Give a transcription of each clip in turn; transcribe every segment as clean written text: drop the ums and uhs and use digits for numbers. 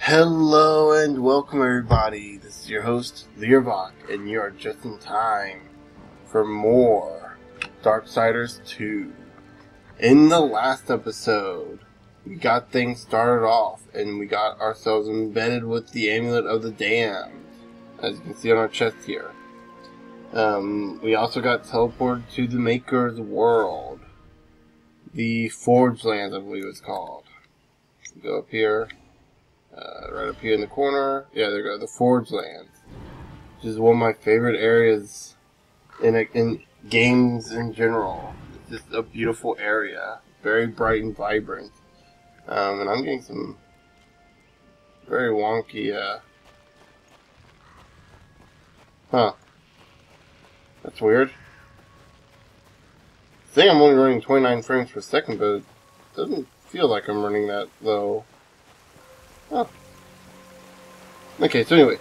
Hello and welcome everybody, this is your host, Learvok, and you are just in time for more DarkSiders II. In the last episode, we got things started off, and we got ourselves embedded with the Amulet of the Damned, as you can see on our chest here. We also got teleported to the Maker's World. The Forge Lands, I believe it's called. Go up here. Right up here in the corner. Yeah, there you go. The Forge Lands. Which is one of my favorite areas in games in general. It's just a beautiful area. Very bright and vibrant. And I'm getting some very wonky, Huh. That's weird. I think I'm only running 29 frames per second, but it doesn't feel like I'm running that low. Oh. Okay, so anyway.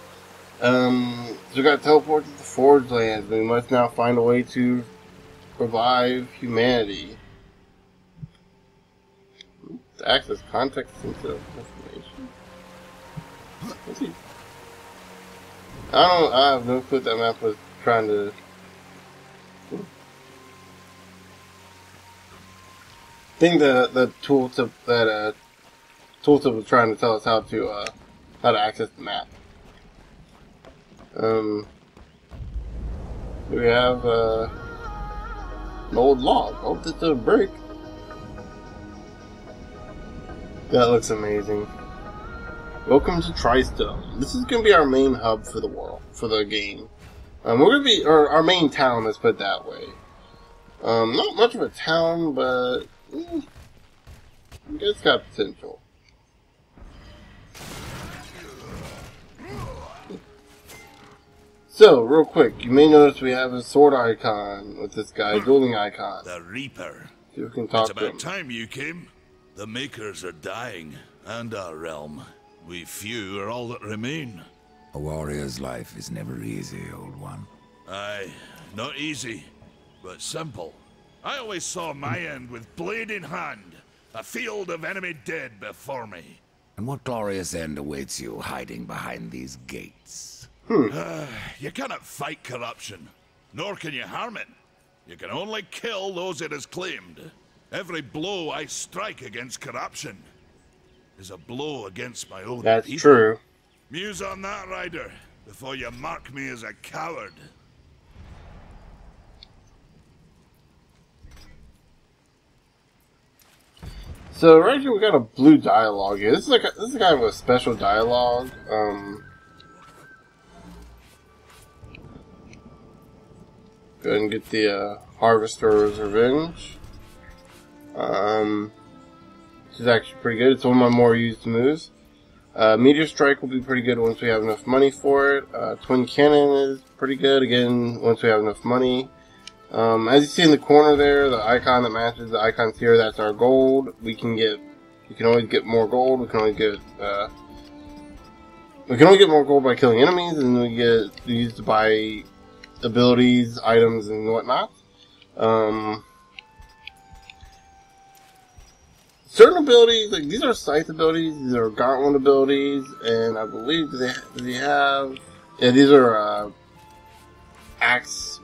So we got teleported to the Forge Lands. We must now find a way to revive humanity. To access context-sensitive information. Let's see. I have no clue that map was trying to... I think the tooltip that tooltip was trying to tell us how to access the map. We have an old log. Oh, that's a break. That looks amazing. Welcome to Tristone. This is gonna be our main hub for the world, for the game. We're gonna be our main town. Let's put it that way. Not much of a town, but it's got potential. So, real quick, you may notice we have a sword icon with this guy, dueling icon. The Reaper. See if we can talk it's to him. about time you came. The Makers are dying, and our realm. We few are all that remain. A warrior's life is never easy, old one. Aye, not easy, but simple. I always saw my end with blade in hand, a field of enemy dead before me. And what glorious end awaits you hiding behind these gates? You cannot fight corruption, nor can you harm it. You can only kill those it has claimed. Every blow I strike against corruption is a blow against my own That's people. true. Muse on that, Ryder, before you mark me as a coward. So right here we got a blue dialogue here. This is kind of a special dialogue. Go ahead and get the Harvester's Revenge. Which is actually pretty good. It's one of my more used moves. Meteor Strike will be pretty good once we have enough money for it. Twin Cannon is pretty good, again, once we have enough money. As you see in the corner there, the icon that matches the icons here, that's our gold. We can always get more gold. We can only get more gold by killing enemies, and we get used to buy abilities, items, and whatnot. Certain abilities, like these are scythe abilities, these are gauntlet abilities, and I believe they have, yeah, these are axe,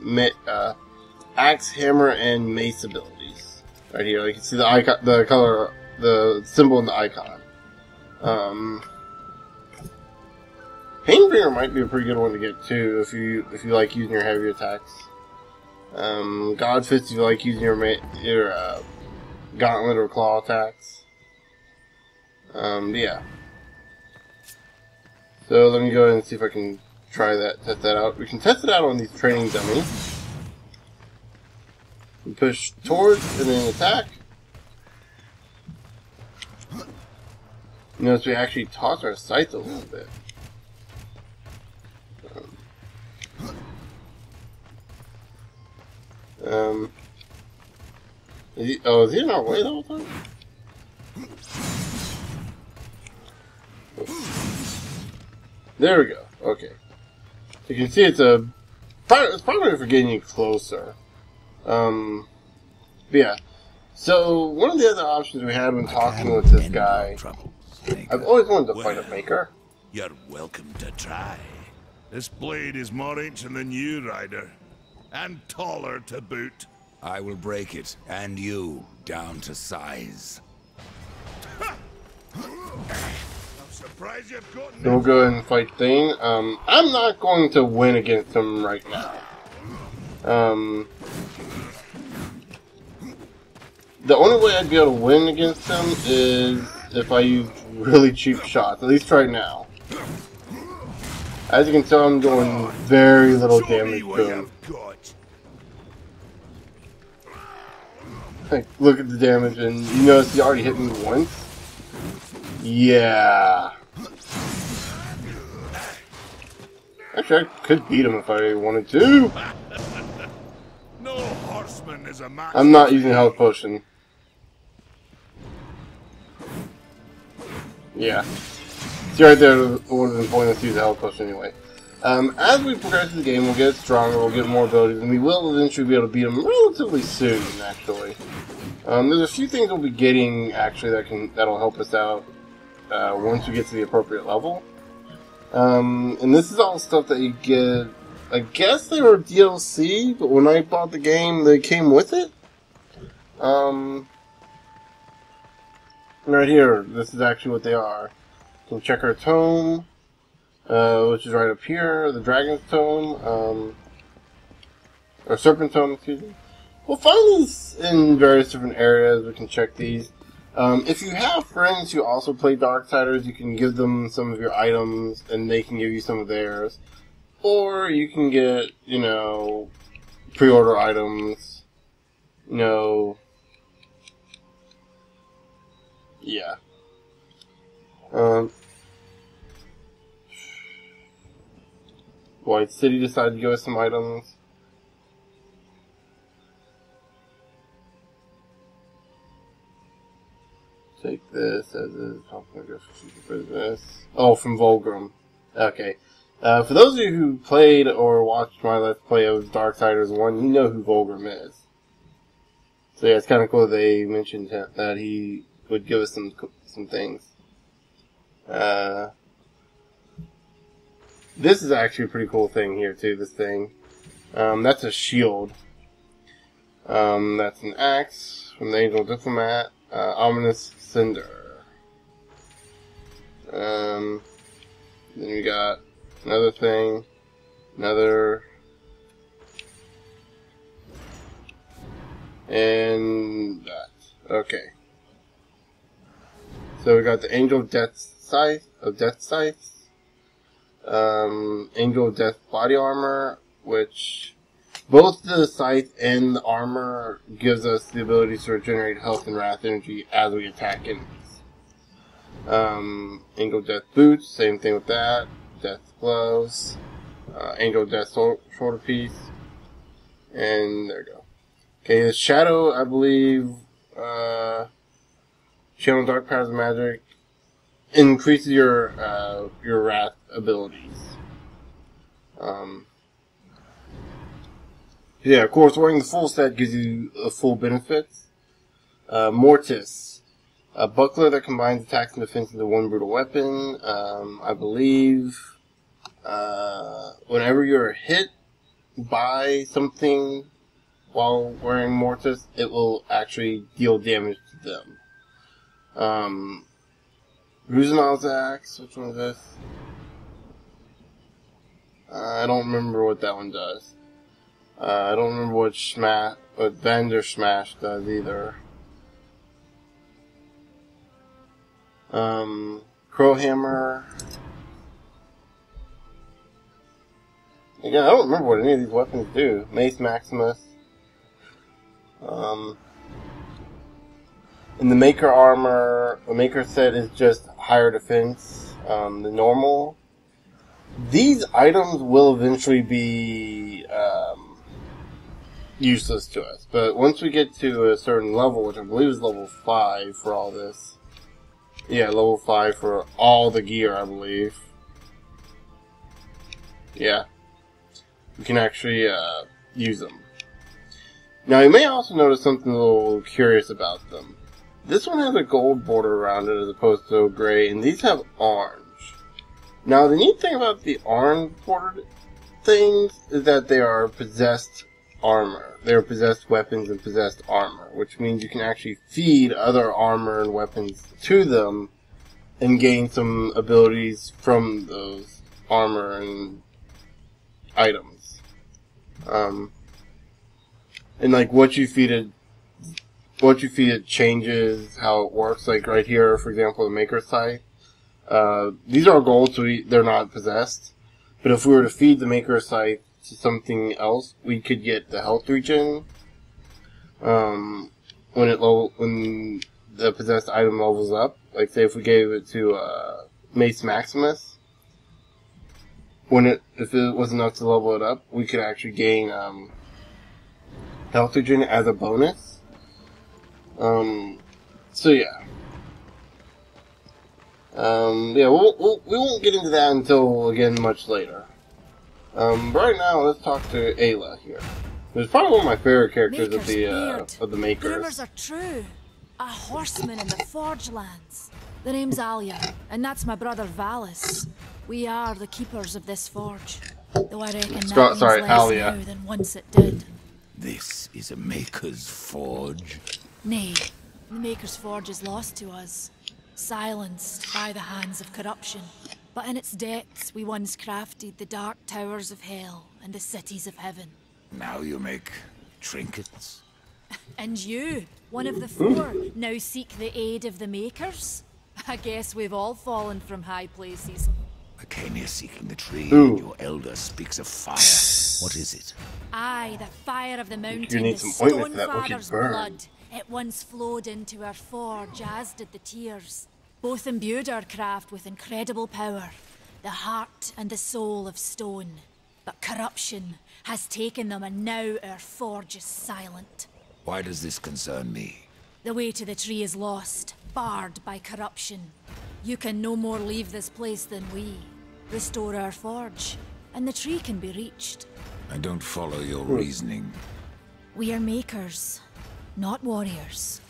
hammer, and mace abilities. Right here, you can see the icon, the color, the symbol in the icon. Painbringer might be a pretty good one to get too if you like using your heavy attacks. Godfist if you like using your gauntlet or claw attacks. Yeah. So let me go ahead and see if I can test that out. We can test it out on these training dummies. We push towards and then attack. Notice we actually toss our scythe a little bit. Is he in our way the whole time? There we go. Okay. So you can see it's probably for getting you closer. But yeah. So one of the other options we had when talking with this guy Maker. I've always wanted to fight a maker. You're welcome to try. This blade is more ancient than you, Ryder. And taller to boot. I will break it, and you, down to size. I'm surprised you've gotten So we'll go ahead and fight Thane. I'm not going to win against him right now. The only way I'd be able to win against him is if I use really cheap shots, at least right now. As you can tell, I'm doing very little damage to him. Like, look at the damage, and you notice he already hit me once? Yeah. Actually, I could beat him if I wanted to. No horseman is a match. I'm not using a health potion. Yeah. See right there, it would have been pointless to use a health potion anyway. As we progress through the game, we'll get stronger, we'll get more abilities, and we will eventually be able to beat him relatively soon, actually. There's a few things we'll be getting, actually, that'll help us out once we get to the appropriate level. And this is all stuff that you get. I guess they were DLC, but when I bought the game, they came with it. Right here, this is actually what they are. You can check our tome, which is right up here, the Dragon's Tome, or Serpent Tome, excuse me. We'll find these in various different areas. We can check these. If you have friends who also play Darksiders, you can give them some of your items, and they can give you some of theirs. Or you can get, you know, pre-order items, you know, yeah. White City decided to give us some items. Take this as is. Oh, from Volgrim. Okay. For those of you who played or watched my Let's Play of Darksiders 1, you know who Volgrim is. So yeah, it's kind of cool they mentioned that he would give us some things. This is actually a pretty cool thing here too, this thing. That's a shield. That's an axe from the Angel Diplomat. Ominous Cinder. Then we got another thing. Another. And that. Okay. So we got the Angel of Death Scythe, Angel of Death body armor, which both the scythe and the armor gives us the ability to regenerate health and wrath energy as we attack enemies. Angel of Death boots, same thing with that. Death gloves, Angel of Death shoulder piece, and there we go. Okay, the shadow, I believe, channel dark powers of magic increases your wrath abilities. Yeah, of course, wearing the full set gives you full benefits. Mortis, a buckler that combines attacks and defense into one brutal weapon. I believe whenever you're hit by something while wearing Mortis, it will actually deal damage to them. Ruzinal's axe, which one is this? I don't remember what that one does. I don't remember what Vander Smash does either. Crowhammer. Again, I don't remember what any of these weapons do. Mace Maximus. In the Maker armor, the Maker set is just higher defense. The normal. These items will eventually be useless to us, but once we get to a certain level, which I believe is level 5 for all this. Yeah, level 5 for all the gear, I believe. Yeah. We can actually use them. Now, you may also notice something a little curious about them. This one has a gold border around it as opposed to gray, and these have orange. Now, the neat thing about the orange bordered things is that they are possessed armor. They are possessed weapons and possessed armor, which means you can actually feed other armor and weapons to them and gain some abilities from those armor and items. And like what you feed it changes how it works. Like right here, for example, the Maker's Scythe. These are gold, so they're not possessed. But if we were to feed the Maker's Scythe to something else, we could get the health regen. When the possessed item levels up, like say if we gave it to Mace Maximus, if it was enough to level it up, we could actually gain health regen as a bonus. So yeah. We won't get into that until, again, much later. Right now, let's talk to Ayla here. Who's probably one of my favorite characters of the Makers. The rumors are true. A horseman in the Forge lands. The name's Alia, and that's my brother Valis. We are the keepers of this forge. Though I reckon that means less Alia. now than once it did. This is a Maker's Forge. Nay, the Maker's Forge is lost to us. Silenced by the hands of corruption. But in its depths we once crafted the dark towers of hell and the cities of heaven. Now you make trinkets? And you, one of the four, now seek the aid of the Makers? I guess we've all fallen from high places. I came here seeking the tree, and your elder speaks of fire. What is it? Aye, the fire of the mountain, You need the some ointment for Stone that wicked Father's burn. blood. It once flowed into our forge, as did the tears. Both imbued our craft with incredible power, the heart and the soul of stone. But corruption has taken them, and now our forge is silent. Why does this concern me? The way to the tree is lost, barred by corruption. You can no more leave this place than we. Restore our forge, and the tree can be reached. I don't follow your reasoning. We are makers, not warriors.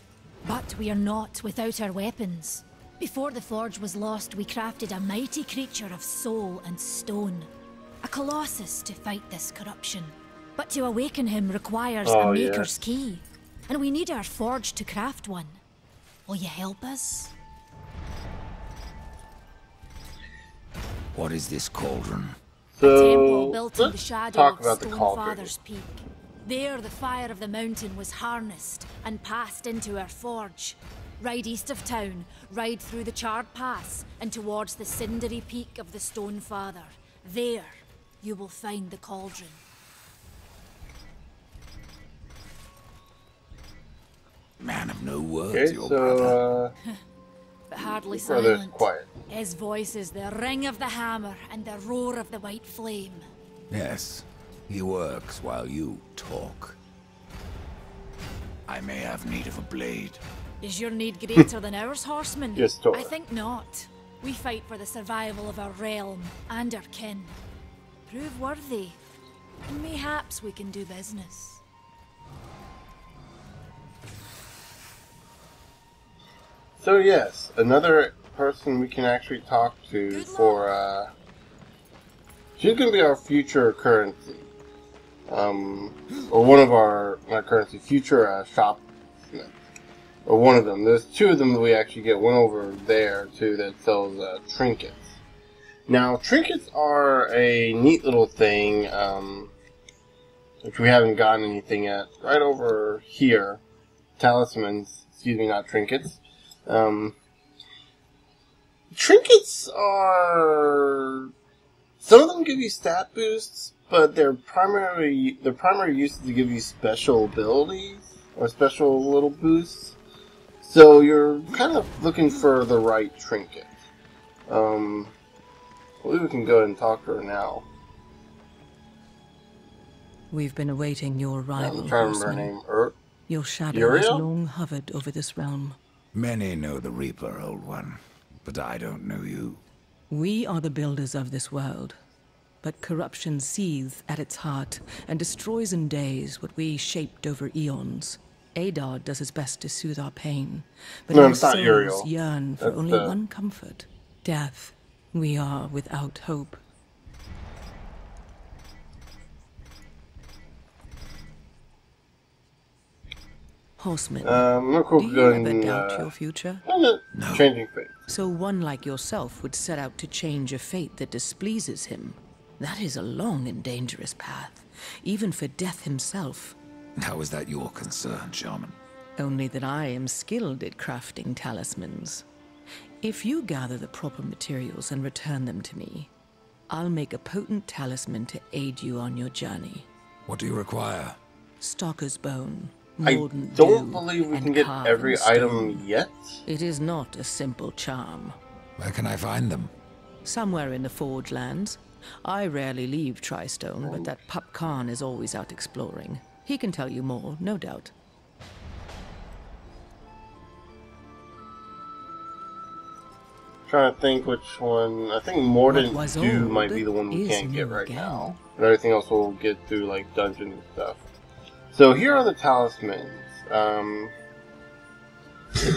But we are not without our weapons. Before the forge was lost, we crafted a mighty creature of soul and stone. A colossus to fight this corruption. But to awaken him requires a maker's key. And we need our forge to craft one. Will you help us? What is this cauldron? A temple So, built in the let's shadow talk of about the Stone cauldron. Father's Peak. There, the fire of the mountain was harnessed and passed into our forge. Ride east of town, ride through the charred pass, and towards the cindery peak of the Stone Father. There, you will find the cauldron. Man of no words, Okay, your brother. so, But hardly brother's silent. quiet. His voice is the ring of the hammer and the roar of the white flame. Yes, he works while you talk. I may have need of a blade. Is your need greater than ours, horseman? Just talk. I think not. We fight for the survival of our realm and our kin. Prove worthy, and mayhaps we can do business. So yes, another person we can actually talk to Good for, she's gonna be our future currency. Or one of our, not currency, future, shopsmith. Or one of them. There's two of them that we actually get. One over there, too, that sells, trinkets. Now, trinkets are a neat little thing, which we haven't gotten anything yet. Right over here. Talismans, excuse me, not trinkets. Trinkets are... Some of them give you stat boosts, but their primary use is to give you special abilities, or special little boosts. So you're kind of looking for the right trinket. I believe we can go ahead and talk to her now. We've been awaiting your arrival, I'm trying to remember her horseman. name. Your shadow has Uriel? long hovered over this realm. Many know the Reaper, old one, but I don't know you. We are the builders of this world, but corruption seethes at its heart and destroys in days what we shaped over eons. Adar does his best to soothe our pain, but No, our it's not souls Uriel. yearn for That's only the- one comfort: death. We are without hope. Horseman, Look, do we're you going, ever doubt your future? changing fate. So one like yourself would set out to change a fate that displeases him. That is a long and dangerous path, even for death himself. How is that your concern, Shaman? Only that I am skilled at crafting talismans. If you gather the proper materials and return them to me, I'll make a potent talisman to aid you on your journey. What do you require? Stalker's bone, I mordant don't dew, believe we and can get carved every stone. item yet. It is not a simple charm. Where can I find them? Somewhere in the Forge Lands. I rarely leave Tristone, but that pup Khan is always out exploring. He can tell you more, no doubt. Trying to think which one. I think Mordant What was Dew old might be the one we is can't get new right again. now. And everything else we'll get through like dungeons and stuff. So here are the talismans.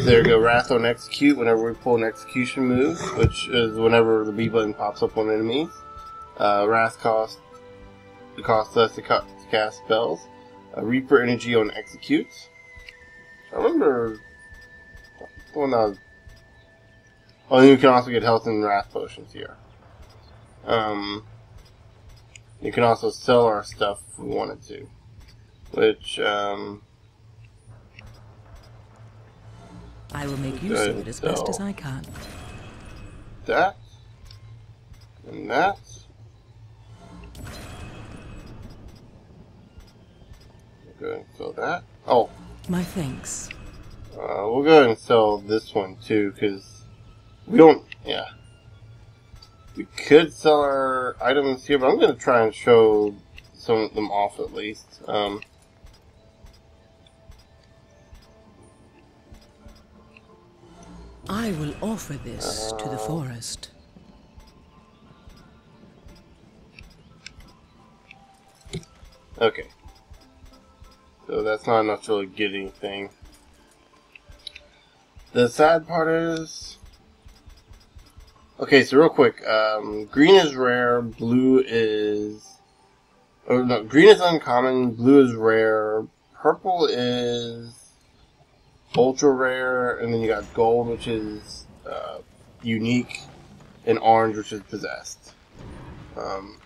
There you go, Wrath on Execute whenever we pull an execution move, which is whenever the B button pops up on enemies. Wrath costs us to cast spells. Reaper Energy on Executes. I remember the one that was... Oh, and you can also get health and wrath potions here. You can also sell our stuff if we wanted to. Which, I will make use of it as best as I can. that. And that. We'll go ahead and sell that. Oh, My thanks. we'll go ahead and sell this one too, because we don't, yeah. We could sell our items here, but I'm going to try and show some of them off at least. I will offer this to the forest. Okay. So that's not enough to really get anything. The sad part is... Okay, so real quick. Green is rare, blue is... Oh, no, green is uncommon, blue is rare, purple is ultra rare, and then you got gold, which is unique, and orange, which is possessed. And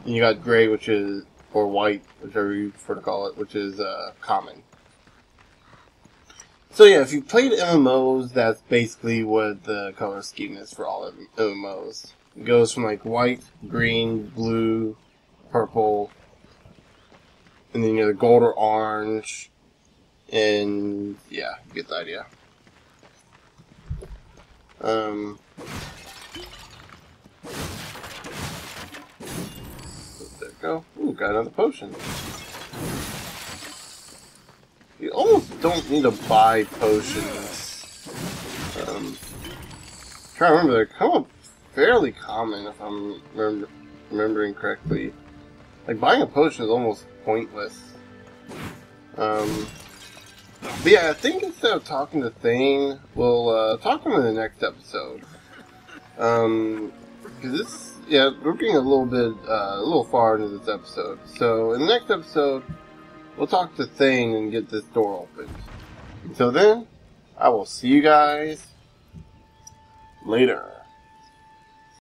you got gray, which is, or white, whichever you prefer to call it, which is common. So yeah, if you played MMOs, that's basically what the color scheme is for all of MMOs. It goes from like white, green, blue, purple, and then you have the gold or orange, and yeah, you get the idea. There we go. Ooh, got another potion. You almost don't need to buy potions. Trying to remember, they're kind of fairly common if I'm remembering correctly. Like, buying a potion is almost pointless. But yeah, I think instead of talking to Thane, we'll talk to him in the next episode. Because this, yeah, we're getting a little far into this episode. So in the next episode, we'll talk to Thane and get this door opened. Until then, I will see you guys later.